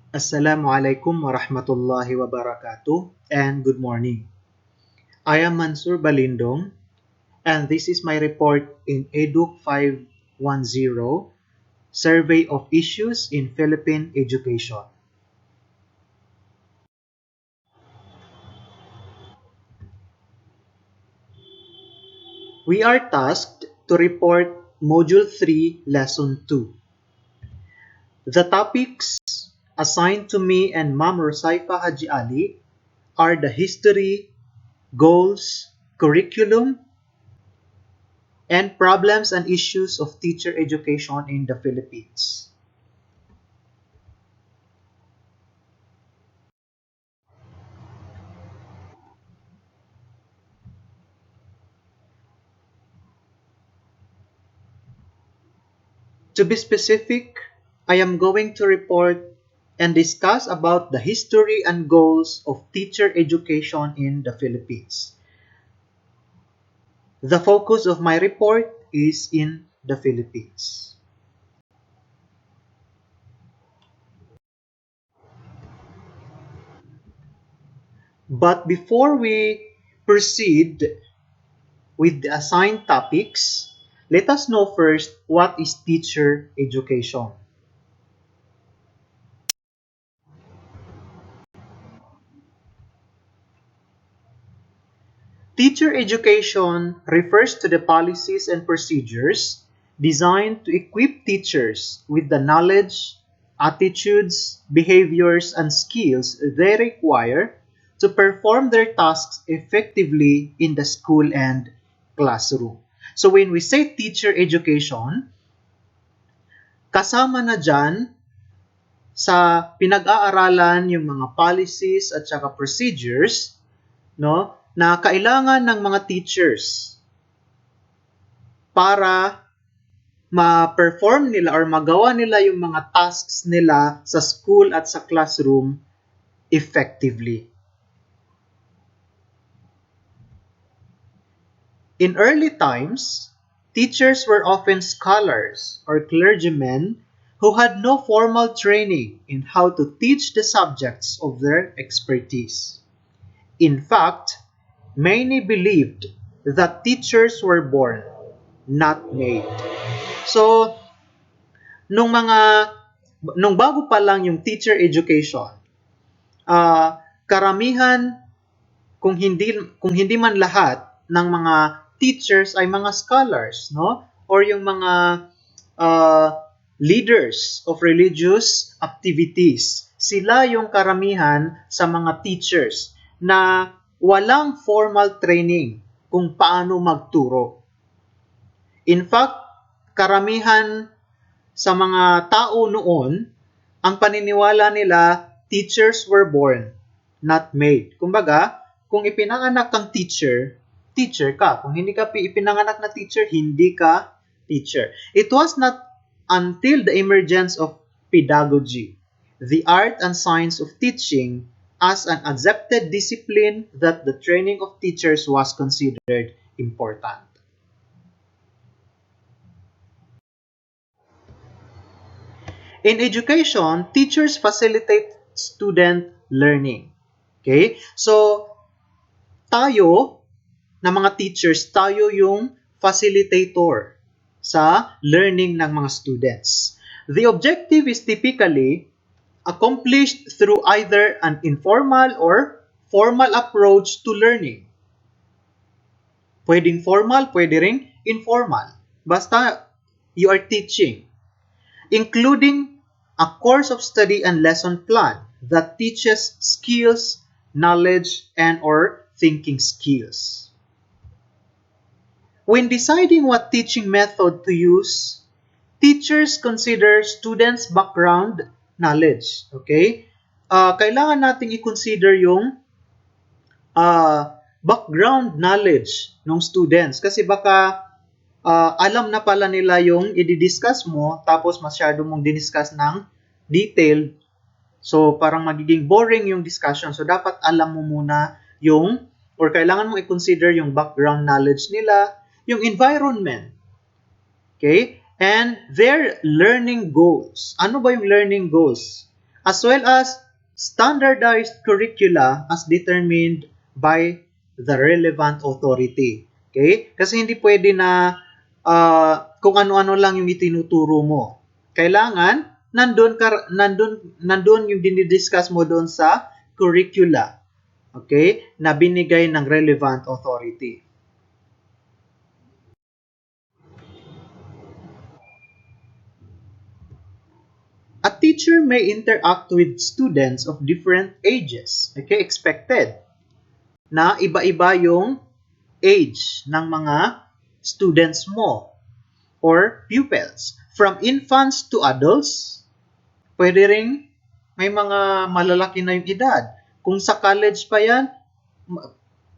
Assalamualaikum warahmatullahi wabarakatuh and good morning. I am Mansur Balindong and this is my report in Educ 510 Survey of Issues in Philippine Education. We are tasked to report Module 3, Lesson 2. The topics assigned to me and Ma'am Rosaifa Haji Ali are the history, goals, curriculum, and problems and issues of teacher education in the Philippines. To be specific, I am going to report and discuss about the history and goals of teacher education in the Philippines. The focus of my report is in the Philippines. But before we proceed with the assigned topics, let us know first what is teacher education. Teacher education refers to the policies and procedures designed to equip teachers with the knowledge, attitudes, behaviors, and skills they require to perform their tasks effectively in the school and classroom. So when we say teacher education, kasama na dyan sa pinag-aaralan yung mga policies at saka procedures, no, na kailangan ng mga teachers para ma-perform nila or magawa nila yung mga tasks nila sa school at sa classroom effectively. In early times, teachers were often scholars or clergymen who had no formal training in how to teach the subjects of their expertise. In fact, many believed that teachers were born, not made. So, nung mga nung bago pa lang yung teacher education, karamihan kung hindi man lahat ng mga teachers ay mga scholars, no? Or yung mga leaders of religious activities. Sila yung karamihan sa mga teachers na walang formal training kung paano magturo. In fact, karamihan sa mga tao noon, ang paniniwala nila, teachers were born, not made. Kumbaga, kung ipinanganak kang teacher, teacher ka. Kung hindi ka ipinanganak na teacher, hindi ka teacher. It was not until the emergence of pedagogy, the art and science of teaching, as an accepted discipline that the training of teachers was considered important. In education, teachers facilitate student learning. Okay? So, tayo, na mga teachers, tayo yung facilitator sa learning ng mga students. The objective is typically accomplished through either an informal or formal approach to learning. Pwedeng formal, pwede ring informal. Basta you are teaching, including a course of study and lesson plan that teaches skills, knowledge, and or thinking skills. When deciding what teaching method to use, teachers consider students' background knowledge. Okay? Kailangan nating i-consider yung background knowledge ng students kasi baka alam na pala nila yung i-discuss mo tapos masyado mong diniscuss ng detailed. So, parang magiging boring yung discussion. So, dapat alam mo muna yung or kailangan mong i-consider yung background knowledge nila, yung environment. Okay? And their learning goals. Ano ba yung learning goals? as well as standardized curricula as determined by the relevant authority. Okay? Kasi hindi pwede na kung ano-ano lang yung itinuturo mo. Kailangan nandun yung dinidiscuss mo doon sa curricula. Okay? Na binigay ng relevant authority. A teacher may interact with students of different ages. Okay, expected na iba-iba yung age ng mga students mo or pupils. From infants to adults, pwede ring may mga malalaki na yung edad. Kung sa college pa yan,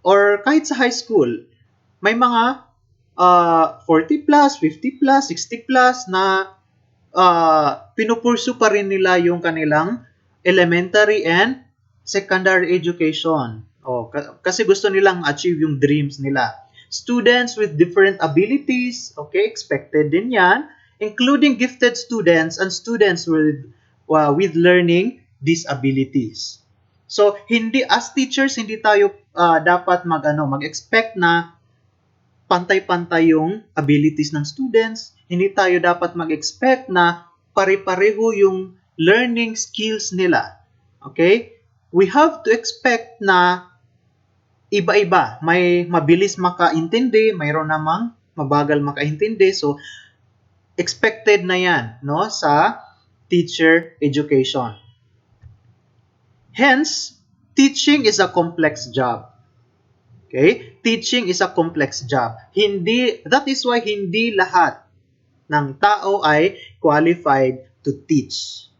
or kahit sa high school, may mga 40 plus, 50 plus, 60 plus na pinupursu pa rin nila yung kanilang elementary and secondary education. Kasi gusto nilang achieve yung dreams nila. Students with different abilities, okay, expected din yan, including gifted students and students with learning disabilities. So, hindi as teachers, hindi tayo dapat mag-expect na pantay-pantay yung abilities ng students. Hindi tayo dapat mag-expect na pare-pareho yung learning skills nila. Okay? We have to expect na iba-iba. May mabilis makaintindi, mayroon namang mabagal makaintindi. So, expected na yan, no, sa teacher education. Hence, teaching is a complex job. Okay? Teaching is a complex job. That is why hindi lahat ng tao ay qualified to teach.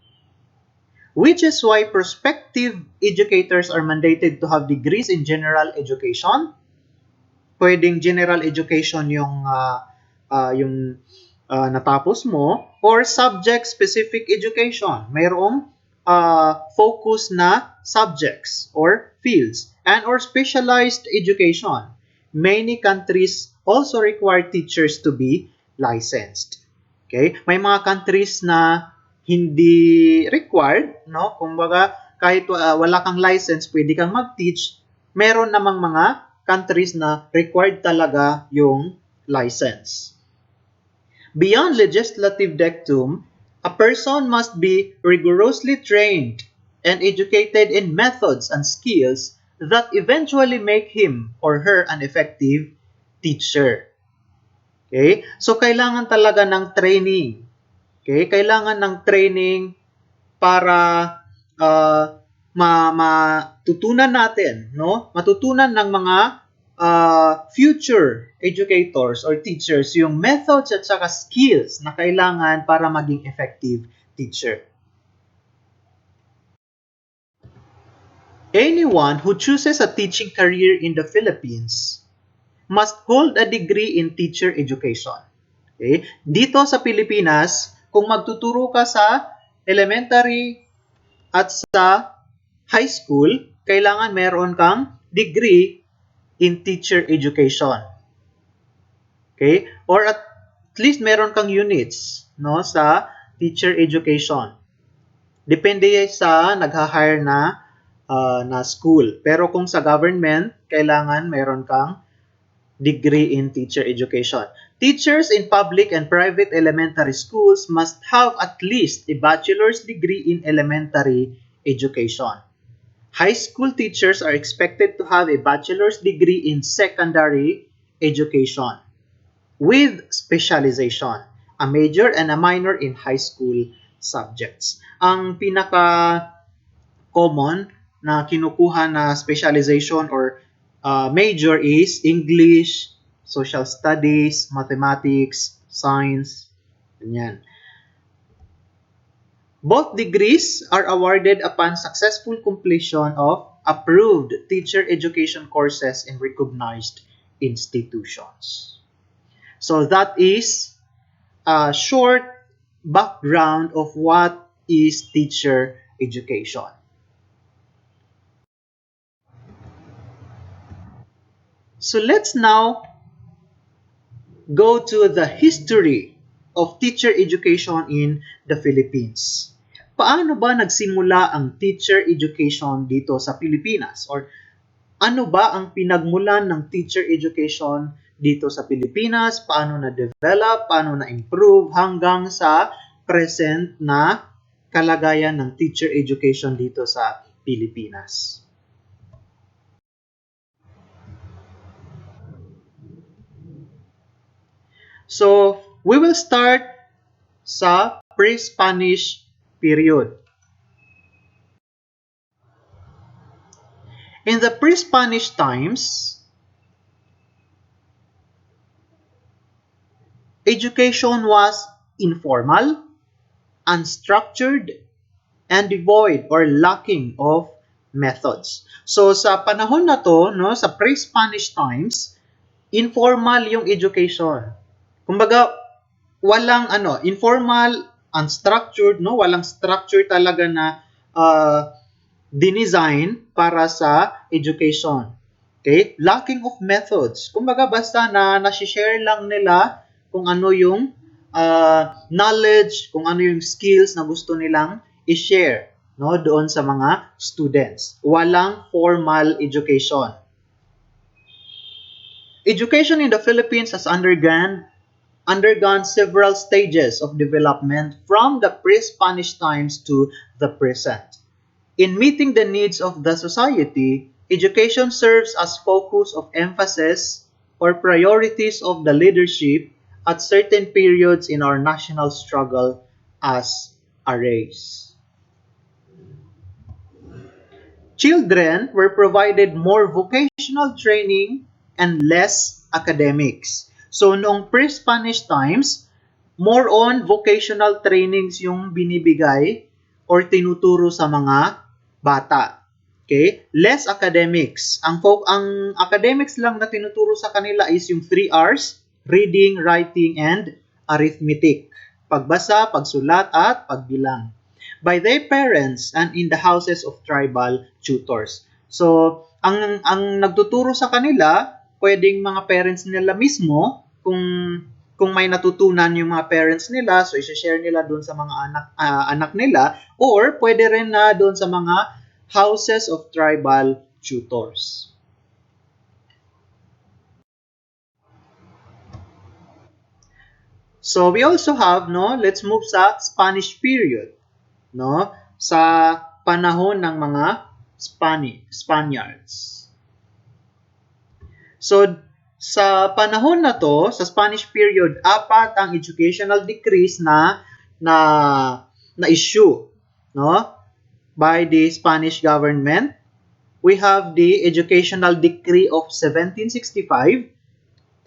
Which is why prospective educators are mandated to have degrees in general education. Pwedeng general education yung natapos mo, or subject-specific education. Mayroong focus na subjects or fields, and or specialized education. Many countries also require teachers to be licensed. Okay? May mga countries na hindi required, no? Kumbaga, kahit wala kang license, pwede kang mag-teach. Meron namang mga countries na required talaga yung license. Beyond legislative dictum, a person must be rigorously trained and educated in methods and skills that eventually make him or her an effective teacher. Okay? So, kailangan talaga ng training. Okay? Kailangan ng training para matutunan natin, no? Matutunan ng mga future educators or teachers yung methods at saka skills na kailangan para maging effective teacher. Anyone who chooses a teaching career in the Philippines must hold a degree in teacher education. Okay? Dito sa Pilipinas, kung magtuturo ka sa elementary at sa high school, kailangan meron kang degree in teacher education. Okay? Or at least meron kang units, no, sa teacher education. Depende sa nagha-hire na school. Pero kung sa government, kailangan meron kang degree in teacher education. Teachers in public and private elementary schools must have at least a bachelor's degree in elementary education. High school teachers are expected to have a bachelor's degree in secondary education with specialization, a major and a minor in high school subjects. Ang pinaka-common na kinukuha na specialization or major is English, social studies, mathematics, science, ganyan. Both degrees are awarded upon successful completion of approved teacher education courses in recognized institutions. So that is a short background of what is teacher education. So let's now go to the history of teacher education in the Philippines. paano ba nagsimula ang teacher education dito sa Pilipinas? Or ano ba ang pinagmulan ng teacher education dito sa Pilipinas? Paano na-develop? Paano na-improve hanggang sa present na kalagayan ng teacher education dito sa Pilipinas? So, we will start sa pre-Spanish period. In the pre-Spanish times, education was informal, unstructured, and devoid or lacking of methods. So sa panahon na to, no, sa pre-Spanish times, informal yung education. Kumbaga, walang informal, unstructured, no, walang structure talaga na dinesign para sa education. Okay? Lacking of methods. Kumbaga, basta na-share lang nila kung ano yung knowledge, kung ano yung skills na gusto nilang i-share, no, doon sa mga students. Walang formal education. Education in the Philippines has undergone several stages of development from the pre-Spanish times to the present. In meeting the needs of the society, education serves as focus of emphasis or priorities of the leadership at certain periods in our national struggle as a race. Children were provided more vocational training and less academics. So noong pre-Spanish times, more on vocational trainings yung binibigay or tinuturo sa mga bata. Okay? Less academics. Ang academics lang na tinuturo sa kanila is yung 3 R's, reading, writing, and arithmetic. Pagbasa, pagsulat, at pagbilang. By their parents and in the houses of tribal tutors. So, ang nagtuturo sa kanila, pwedeng mga parents nila mismo, kung may natutunan yung mga parents nila, so i-share nila doon sa mga anak nila, or pwede rin na doon sa mga houses of tribal tutors. So we also have, no, let's move sa Spanish period, no, sa panahon ng mga Spaniards. So sa panahon na to, sa Spanish period, 4 ang educational decrees na issue, no, by the Spanish government. We have the Educational Decree of 1765,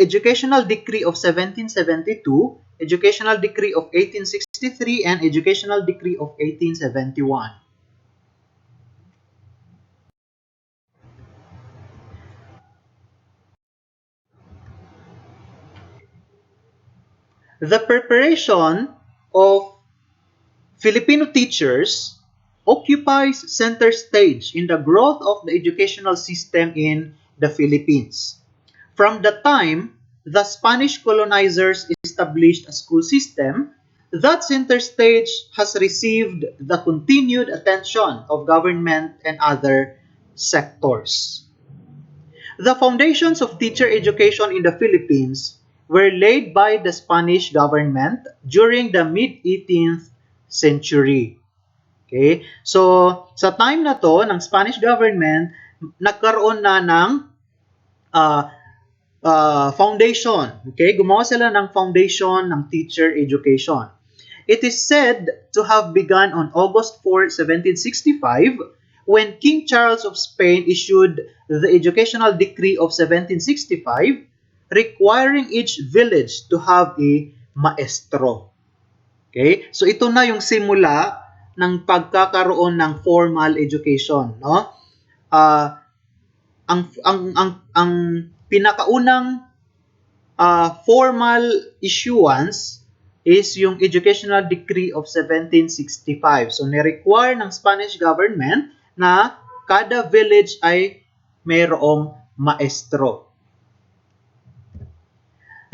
Educational Decree of 1772, Educational Decree of 1863, and Educational Decree of 1871. The preparation of Filipino teachers occupies center stage in the growth of the educational system in the Philippines. From the time the Spanish colonizers established a school system, that center stage has received the continued attention of government and other sectors. The foundations of teacher education in the Philippines were laid by the Spanish government during the mid-18th century. Okay? So, sa time na to ng Spanish government, nagkaroon na ng foundation. Okay? Gumawa sila ng foundation ng teacher education. It is said to have begun on August 4, 1765, when King Charles of Spain issued the Educational Decree of 1765, requiring each village to have a maestro. Okay? So ito na yung simula ng pagkakaroon ng formal education, no? Ang pinakaunang formal issuance is yung Educational Decree of 1765. So ni-require ng Spanish government na kada village ay mayroong maestro.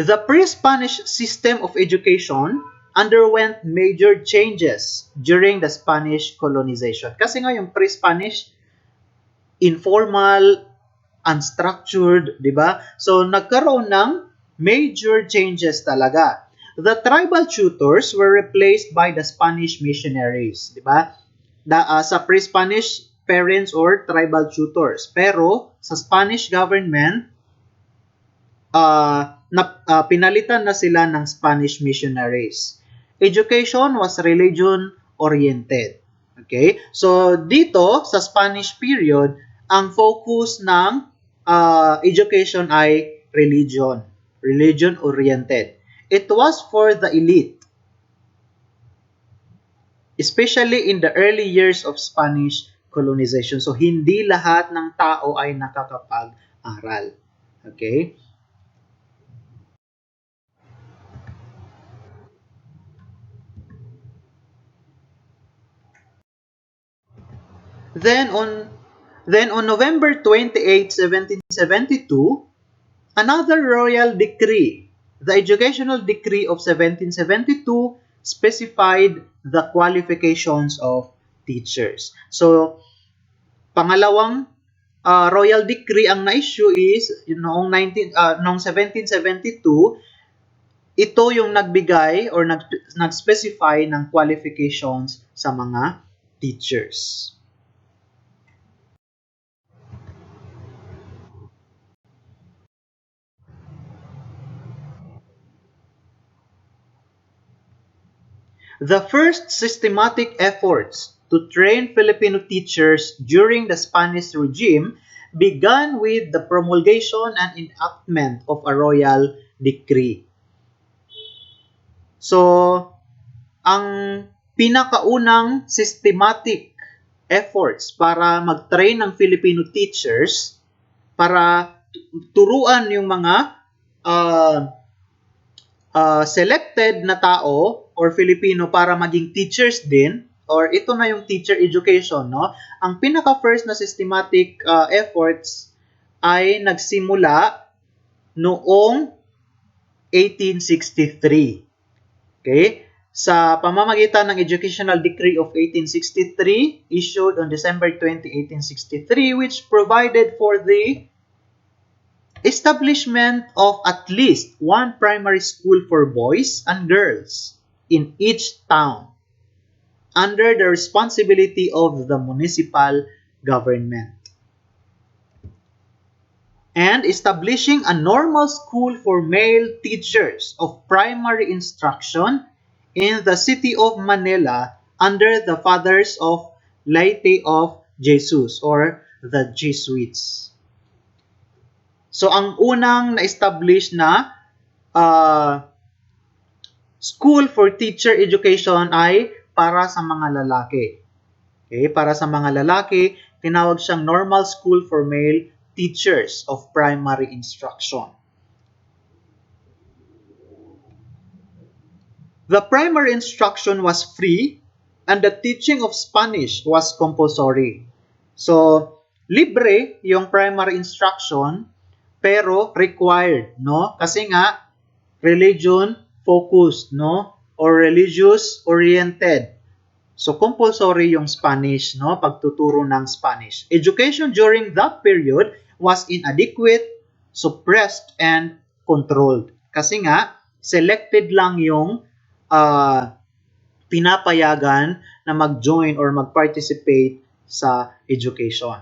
The pre-Spanish system of education underwent major changes during the Spanish colonization. Kasi nga yung pre-Spanish, informal, unstructured, di ba? So, nagkaroon ng major changes talaga. The tribal tutors were replaced by the Spanish missionaries, di ba? Sa pre-Spanish parents or tribal tutors. Pero, sa Spanish government, pinalitan na sila ng Spanish missionaries. Education was religion-oriented. Okay? So, dito, sa Spanish period, ang focus ng education ay religion. Religion-oriented. It was for the elite, especially in the early years of Spanish colonization. So, hindi lahat ng tao ay nakakapag-aral. Okay? Then on then on November 28, 1772, another royal decree, the Educational Decree of 1772, specified the qualifications of teachers. So, pangalawang royal decree ang na-issue is noong 1772, ito yung nagbigay or nag-specify ng qualifications sa mga teachers. The first systematic efforts to train Filipino teachers during the Spanish regime began with the promulgation and enactment of a royal decree. So, ang pinakaunang systematic efforts para mag-train ng Filipino teachers para turuan yung mga uh, selected na tao or Filipino para maging teachers din, or ito na yung teacher education, no? Ang pinaka-first na systematic efforts ay nagsimula noong 1863. Okay? Sa pamamagitan ng Educational Decree of 1863, issued on December 20, 1863, which provided for the establishment of at least one primary school for boys and girls in each town under the responsibility of the municipal government. And establishing a normal school for male teachers of primary instruction in the city of Manila under the Fathers of Laity of Jesus or the Jesuits. So, ang unang na-establish na school for teacher education ay para sa mga lalaki. Okay? Para sa mga lalaki, tinawag siyang normal school for male teachers of primary instruction. The primary instruction was free and the teaching of Spanish was compulsory. So, libre yung primary instruction pero required, no? Kasi nga religion focused, no? Or religious oriented. So compulsory yung Spanish, no? Pagtuturo ng Spanish. Education during that period was inadequate, suppressed and controlled. Kasi nga selected lang yung pinapayagan na mag-join or mag-participate sa education.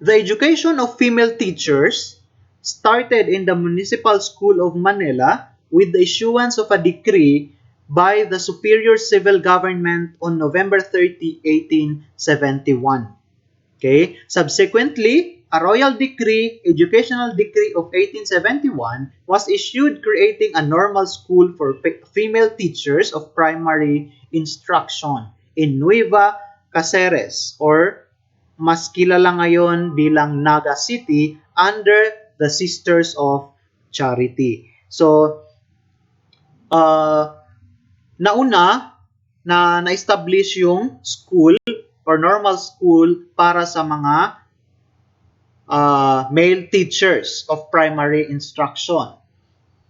The education of female teachers started in the Municipal School of Manila with the issuance of a decree by the Superior Civil Government on November 30, 1871. Okay? Subsequently, a royal decree, Educational Decree of 1871, was issued creating a normal school for female teachers of primary instruction in Nueva Cáceres or mas kilala ngayon bilang Naga City under the Sisters of Charity. So, nauna na na-establish yung school or normal school para sa mga male teachers of primary instruction.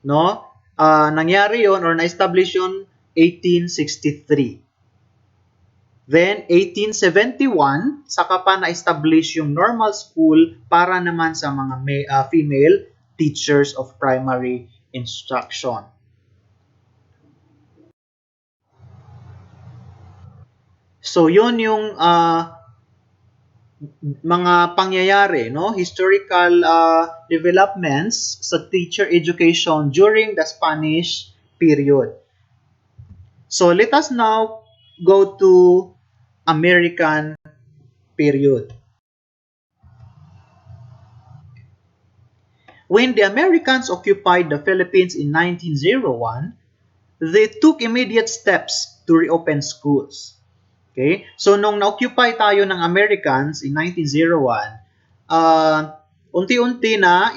No? Nangyari yon or na-establish yon 1863. Then, 1871, saka pa na-establish yung normal school para naman sa mga female teachers of primary instruction. So, yun yung mga pangyayari, no? Historical developments sa teacher education during the Spanish period. So, let us now go to American period. When the Americans occupied the Philippines in 1901, they took immediate steps to reopen schools. Okay? So, nung na-occupy tayo ng Americans in 1901, unti-unti na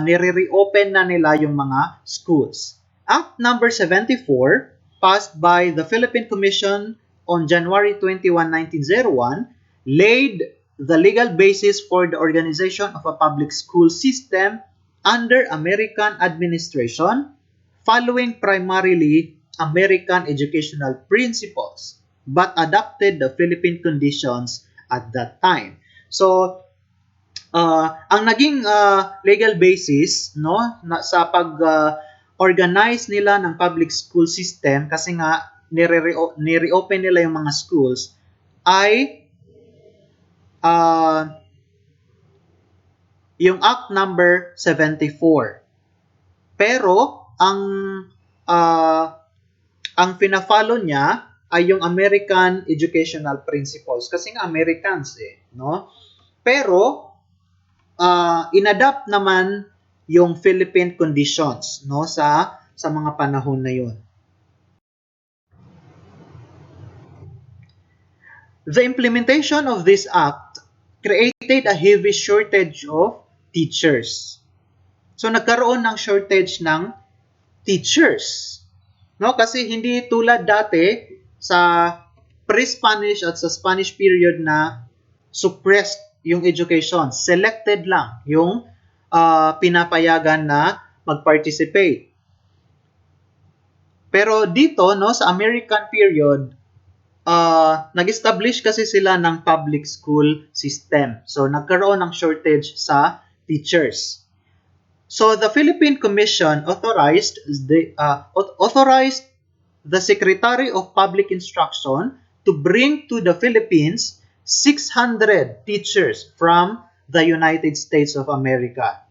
nire-reopen na nila yung mga schools. Act number 74, passed by the Philippine Commission on January 21, 1901, laid the legal basis for the organization of a public school system under American administration, following primarily American educational principles, but adapted the Philippine conditions at that time. So, ang naging legal basis, no, sa pag-organize nila ng public school system, kasi nga nire-reopen nila yung mga schools, ay yung Act number 74. Pero ang pina-follow niya ay yung American educational principles kasi nga Americans no? Pero inadapt naman yung Philippine conditions, no, sa mga panahon na yun. The implementation of this act created a heavy shortage of teachers. So nagkaroon ng shortage ng teachers. No, kasi hindi tulad dati sa pre-Spanish at sa Spanish period na suppressed yung education. Selected lang yung pinapayagan na mag-participate. Pero dito, no, sa American period, nag-establish kasi sila ng public school system. So, nagkaroon ng shortage sa teachers. So, the Philippine Commission authorized the Secretary of Public Instruction to bring to the Philippines 600 teachers from the United States of America.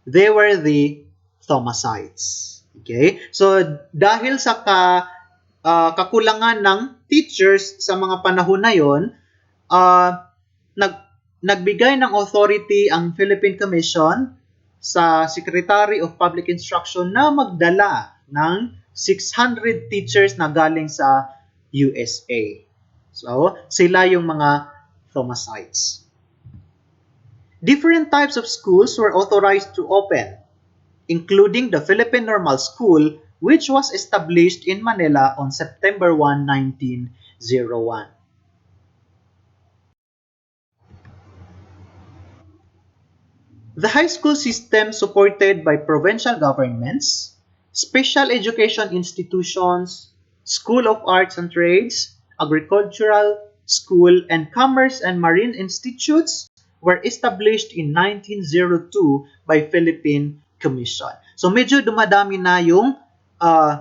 They were the Thomasites. Okay? So, dahil sa kakulangan ng teachers sa mga panahon na yon, nagbigay ng authority ang Philippine Commission sa Secretary of Public Instruction na magdala ng 600 teachers na galing sa USA. So, sila yung mga Thomasites. Different types of schools were authorized to open, including the Philippine Normal School, which was established in Manila on September 1, 1901. The high school system supported by provincial governments, special education institutions, School of Arts and Trades, agricultural, school, and commerce and marine institutes were established in 1902 by Philippine Commission. So medyo dumadami na yung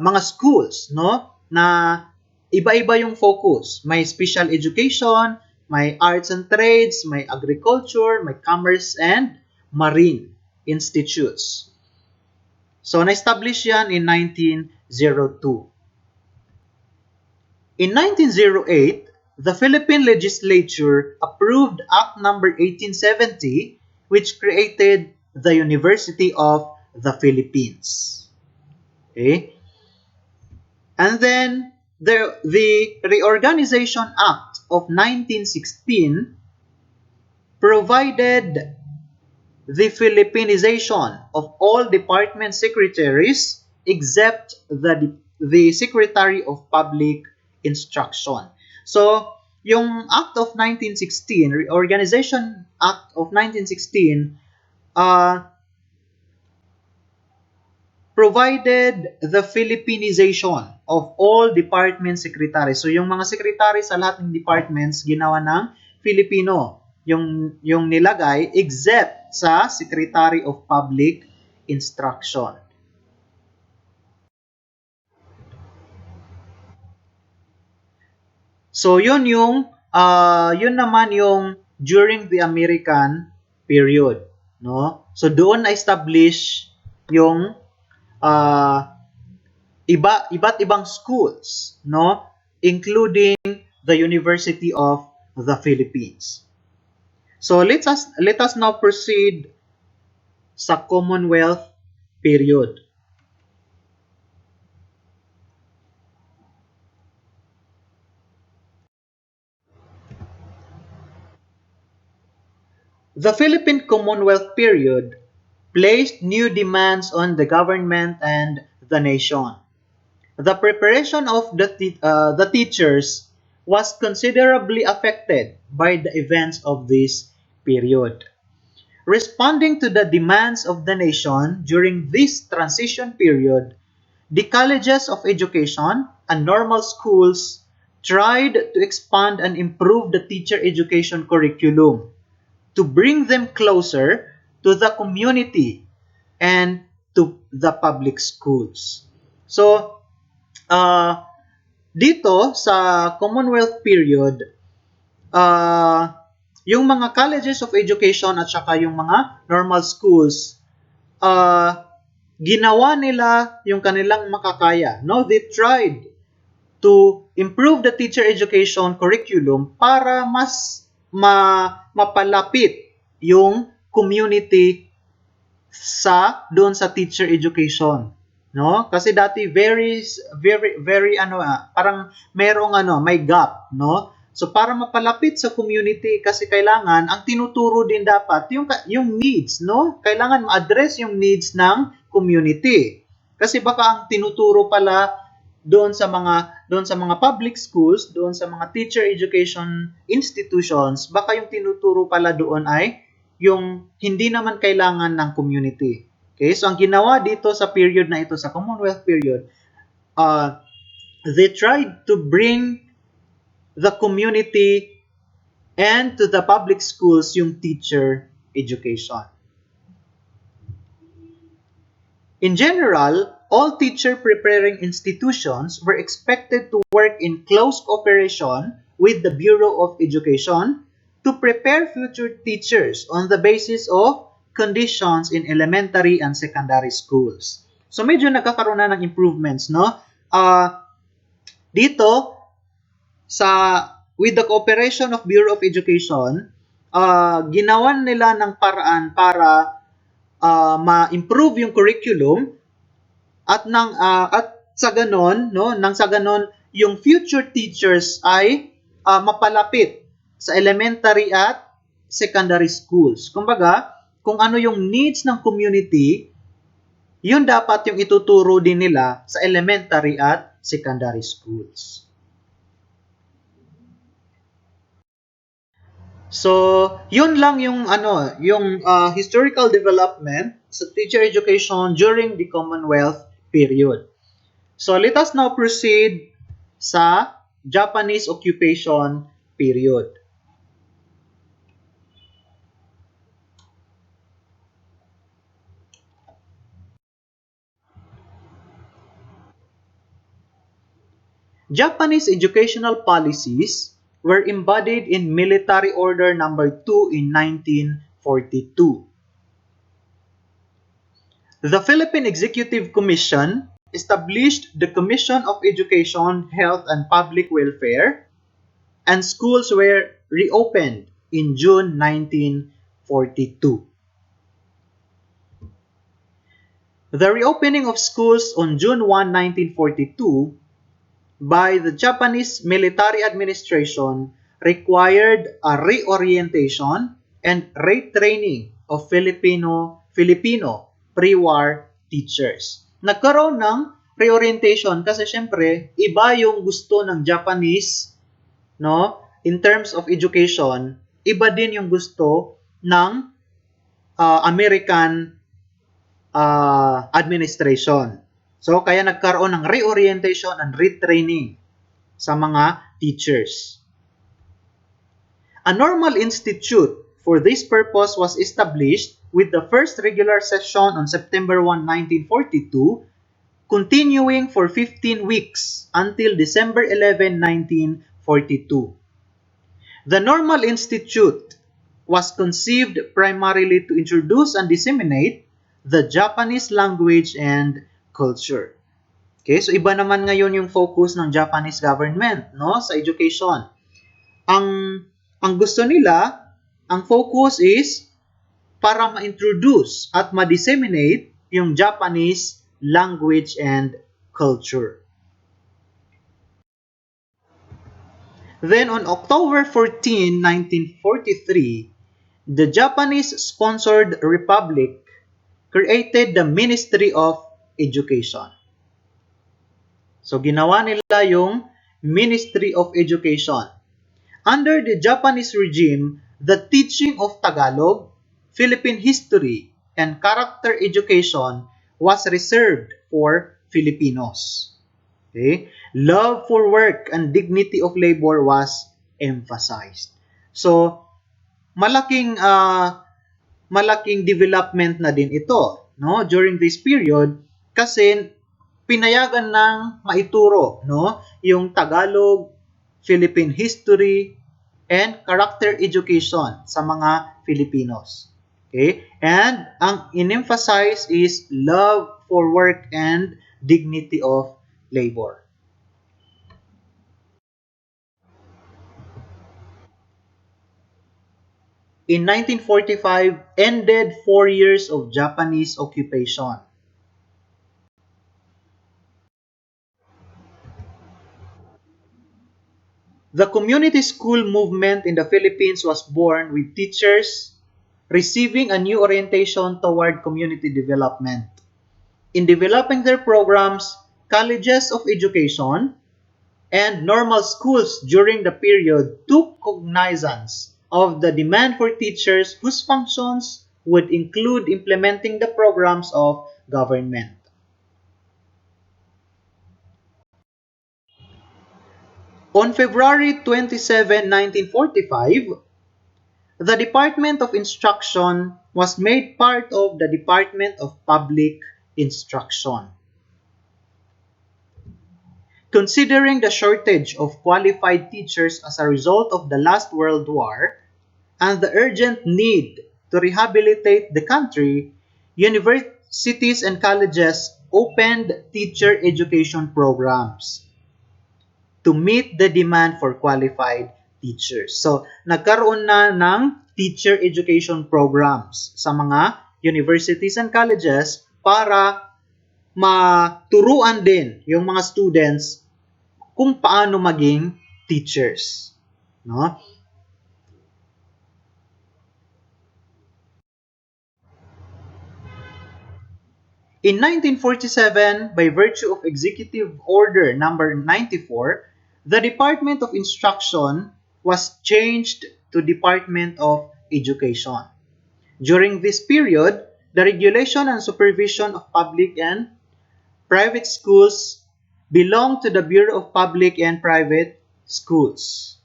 mga schools, no, na iba-iba yung focus. May special education, may arts and trades, may agriculture, may commerce and marine institutes. So na-establish yan in 1902. In 1908, the Philippine legislature approved Act number 1870, which created the University of the Philippines. Okay? And then the Reorganization Act of 1916 provided the Philippinization of all department secretaries except the Secretary of Public Instruction. So, yung Act of 1916, Reorganization Act of 1916, provided the Philippinization of all department secretaries. So yung mga secretary sa lahat ng departments ginawa ng Filipino. Yung nilagay except sa Secretary of Public Instruction. So yun yun naman yung during the American period, no? So doon na establish yung uh, iba't ibang schools, no? Including the University of the Philippines. So let us now proceed sa Commonwealth period. The Philippine Commonwealth period placed new demands on the government and the nation. The preparation of the teachers was considerably affected by the events of this period. Responding to the demands of the nation during this transition period, the colleges of education and normal schools tried to expand and improve the teacher education curriculum to bring them closer to the community and to the public schools. So, dito sa Commonwealth period, yung mga colleges of education at saka yung mga normal schools, ginawa nila yung kanilang makakaya. No? They tried to improve the teacher education curriculum para mas mapalapit yung community doon sa teacher education, no? Kasi dati very parang may gap, no? So para mapalapit sa community kasi kailangan ang tinuturo din dapat yung needs, no? Kailangan ma-address yung needs ng community. Kasi baka ang tinuturo pala doon sa mga public schools, doon sa mga teacher education institutions, baka yung tinuturo pala doon ay yung hindi naman kailangan ng community. Okay? So, ang ginawa dito sa period na ito, sa Commonwealth period, they tried to bring the community and to the public schools yung teacher education. In general, all teacher-preparing institutions were expected to work in close cooperation with the Bureau of Education to prepare future teachers on the basis of conditions in elementary and secondary schools. So medyo nagkakaroon na ng improvements, no? Dito with the cooperation of Bureau of Education, ginawan nila ng paraan para ma-improve yung curriculum at sa ganon, no, nang sa ganon yung future teachers ay mapalapit sa elementary at secondary schools. Kumbaga, kung ano yung needs ng community, yun dapat yung ituturo din nila sa elementary at secondary schools. So, yun lang yung historical development sa teacher education during the Commonwealth period. So, let us now proceed sa Japanese occupation period. Japanese educational policies were embodied in Military Order No. 2 in 1942. The Philippine Executive Commission established the Commission of Education, Health, and Public Welfare, and schools were reopened in June 1942. The reopening of schools on June 1, 1942 by the Japanese military administration required a reorientation and retraining of Filipino pre-war teachers. Nagkaroon ng reorientation kasi syempre iba yung gusto ng Japanese, no, in terms of education, iba din yung gusto ng American administration. So, kaya nagkaroon ng reorientation and retraining sa mga teachers. A normal institute for this purpose was established with the first regular session on September 1, 1942, continuing for 15 weeks until December 11, 1942. The Normal Institute was conceived primarily to introduce and disseminate the Japanese language and culture. Okay, so iba naman ngayon yung focus ng Japanese government, no, sa education. Ang gusto nila, ang focus is para ma-introduce at ma-disseminate yung Japanese language and culture. Then on October 14, 1943, the Japanese-sponsored republic created the Ministry of Education. So ginawa nila yung Ministry of Education. Under the Japanese regime, the teaching of Tagalog, Philippine history, and character education was reserved for Filipinos. Okay? Love for work and dignity of labor was emphasized. So, malaking development na din ito, no, during this period, kasi pinayagan ng maituro, no, yung Tagalog, Philippine history, and character education sa mga Filipinos. Okay? And ang in-emphasize is love for work and dignity of labor. In 1945, ended 4 years of Japanese occupation. The community school movement in the Philippines was born with teachers receiving a new orientation toward community development. In developing their programs, colleges of education and normal schools during the period took cognizance of the demand for teachers whose functions would include implementing the programs of government. On February 27, 1945, the Department of Instruction was made part of the Department of Public Instruction. Considering the shortage of qualified teachers as a result of the last World War and the urgent need to rehabilitate the country, universities and colleges opened teacher education programs to meet the demand for qualified teachers. So, nagkaroon na ng teacher education programs sa mga universities and colleges para maturuan din yung mga students kung paano maging teachers, no? In 1947, by virtue of Executive Order number 94, the Department of Instruction was changed to Department of Education. During this period, the regulation and supervision of public and private schools belonged to the Bureau of Public and Private Schools.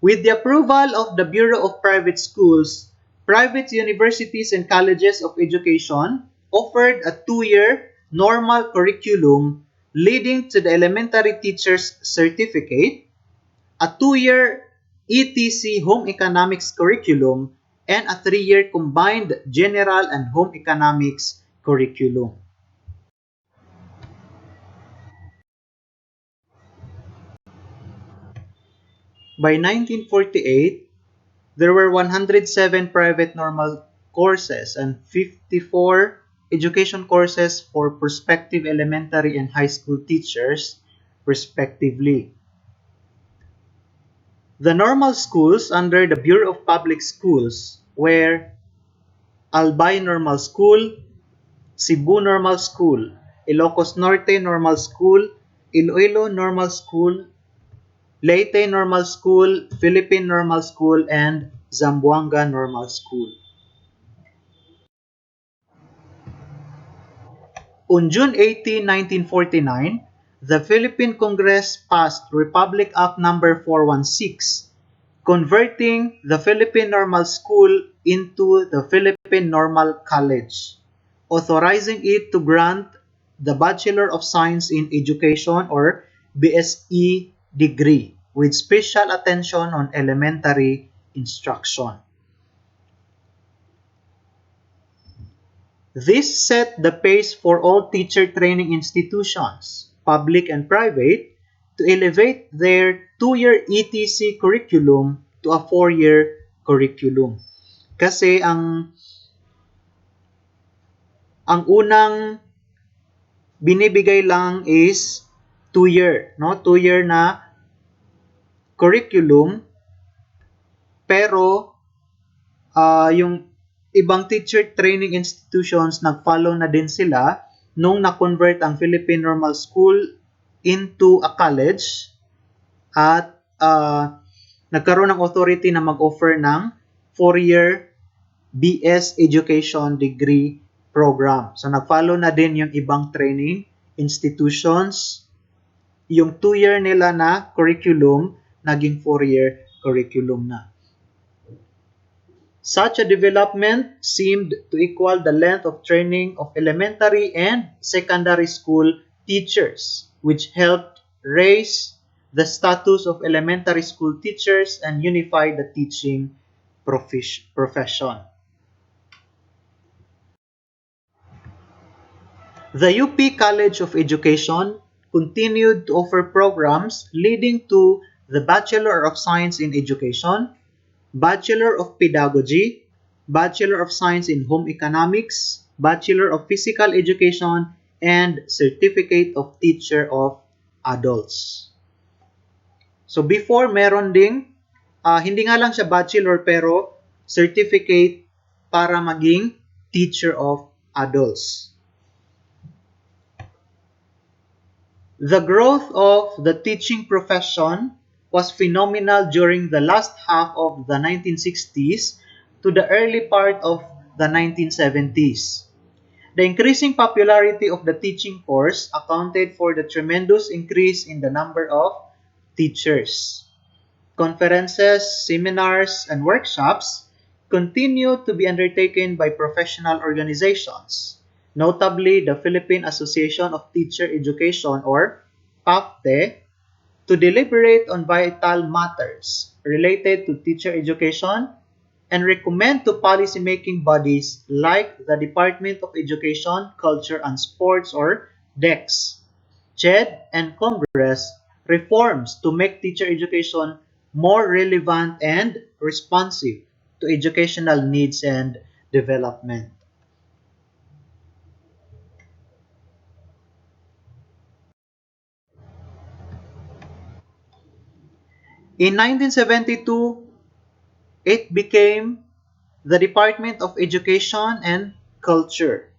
With the approval of the Bureau of Private Schools, private universities and colleges of education offered a 2-year normal curriculum leading to the elementary teacher's certificate, a 2-year ETC home economics curriculum, and a 3-year combined general and home economics curriculum. By 1948, there were 107 private normal courses and 54 education courses for prospective elementary and high school teachers, respectively. The normal schools under the Bureau of Public Schools were Albay Normal School, Cebu Normal School, Ilocos Norte Normal School, Iloilo Normal School, Leyte Normal School, Philippine Normal School, and Zamboanga Normal School. On June 18, 1949, the Philippine Congress passed Republic Act No. 416, converting the Philippine Normal School into the Philippine Normal College, authorizing it to grant the Bachelor of Science in Education or BSE degree with special attention on elementary instruction. This set the pace for all teacher training institutions, public and private, to elevate their 2-year ETC curriculum to a 4-year curriculum. Kasi ang unang binibigay lang is 2-year, no? 2-year na curriculum, pero yung ibang teacher training institutions nag-follow na din sila nung na-convert ang Philippine Normal School into a college at nagkaroon ng authority na mag-offer ng 4-year BS Education degree program. So nag-follow na din yung ibang training institutions. Yung 2-year nila na curriculum, naging 4-year curriculum na. Such a development seemed to equal the length of training of elementary and secondary school teachers, which helped raise the status of elementary school teachers and unify the teaching profession. The UP College of Education continued to offer programs leading to the Bachelor of Science in Education, Bachelor of Pedagogy, Bachelor of Science in Home Economics, Bachelor of Physical Education, and Certificate of Teacher of Adults. So before meron ding, hindi nga lang siya bachelor pero certificate para maging Teacher of Adults. The growth of the teaching profession was phenomenal during the last half of the 1960s to the early part of the 1970s. The increasing popularity of the teaching course accounted for the tremendous increase in the number of teachers. Conferences, seminars, and workshops continue to be undertaken by professional organizations, notably the Philippine Association of Teacher Education or PAFTE, to deliberate on vital matters related to teacher education and recommend to policymaking bodies like the Department of Education, Culture, and Sports or DECS, CHED, and Congress reforms to make teacher education more relevant and responsive to educational needs and development. In 1972, it became the Department of Education and Culture.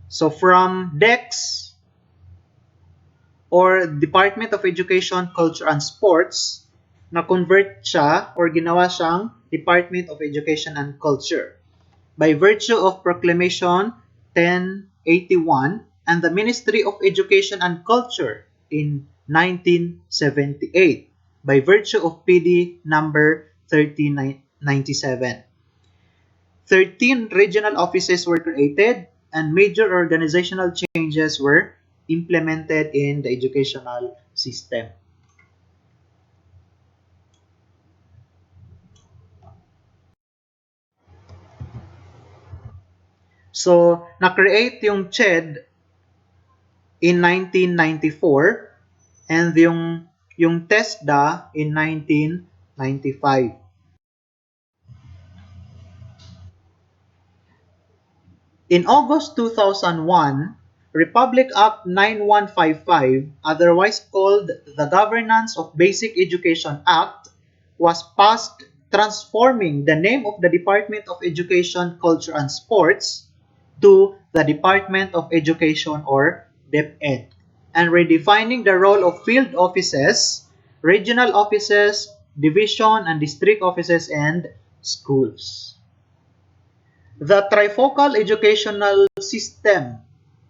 So from DECS or Department of Education, Culture, and Sports, na-convert siya or ginawa siyang Department of Education and Culture by virtue of Proclamation 1081 and the Ministry of Education and Culture in 1978 by virtue of PD number 1397. 13 regional offices were created and major organizational changes were implemented in the educational system. So, na-create yung CHED in 1994 and yung TESDA in 1995. In August 2001, Republic Act 9155, otherwise called the Governance of Basic Education Act, was passed transforming the name of the Department of Education, Culture, and Sports to the Department of Education or DepEd, and redefining the role of field offices regional offices, division and district offices, and schools. The trifocal educational system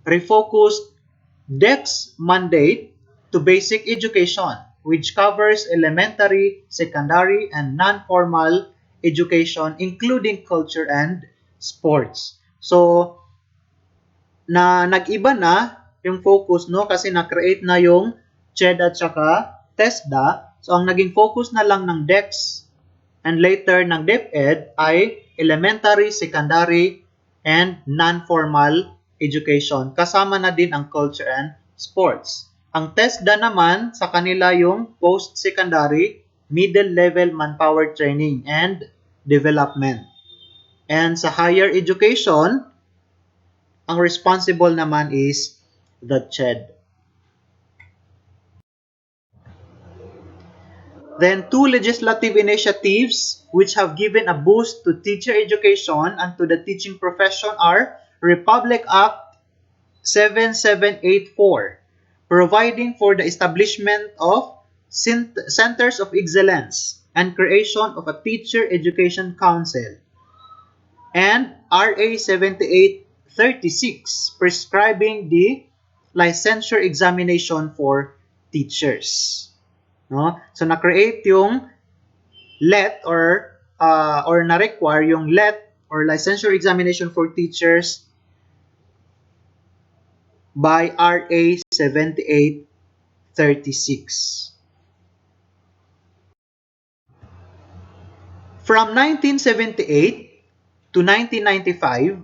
refocused DEC's mandate to basic education, which covers elementary, secondary, and non-formal education, including culture and sports. So, nag-iba na yung focus, no? Kasi na-create na yung CHED at saka TESDA. So, ang naging focus na lang ng DECS and later ng DepEd ay elementary, secondary, and non-formal education. Kasama na din ang culture and sports. Ang TESDA naman sa kanila yung post-secondary, middle-level manpower training and development. And sa higher education, ang responsible naman is the CHED. Then, two legislative initiatives which have given a boost to teacher education and to the teaching profession are Republic Act 7784, providing for the establishment of centers of excellence and creation of a teacher education council, and RA 7836, prescribing the licensure examination for teachers. No? So na-create yung LET or na-require yung LET or licensure examination for teachers by RA 7836. From 1978 to 1995,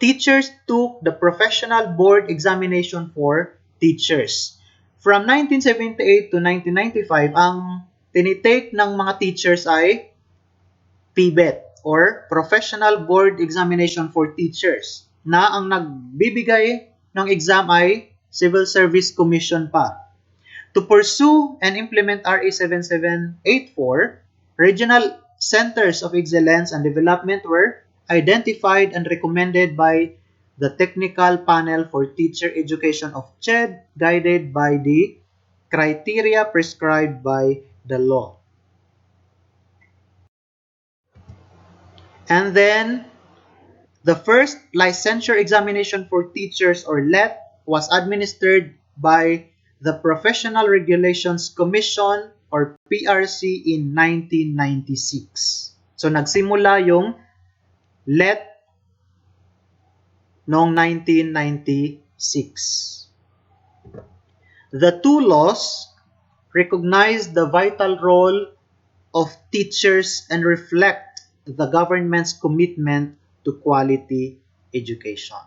teachers took the professional board examination for teachers. From 1978 to 1995, ang tinitake ng mga teachers ay PBET or Professional Board Examination for Teachers, na ang nagbibigay ng exam ay Civil Service Commission pa. To pursue and implement RA 7784, regional centers of excellence and development were identified and recommended by the Technical Panel for Teacher Education of CHED, guided by the criteria prescribed by the law. And then, the first licensure examination for teachers or LET was administered by the Professional Regulations Commission or PRC in 1996. So, nagsimula yung LET noong 1996. The two laws recognize the vital role of teachers and reflect the government's commitment to quality education.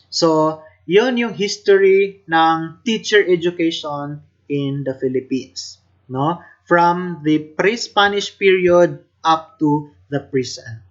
So, yun yung history ng teacher education in the Philippines, no? From the pre-Spanish period up to the present.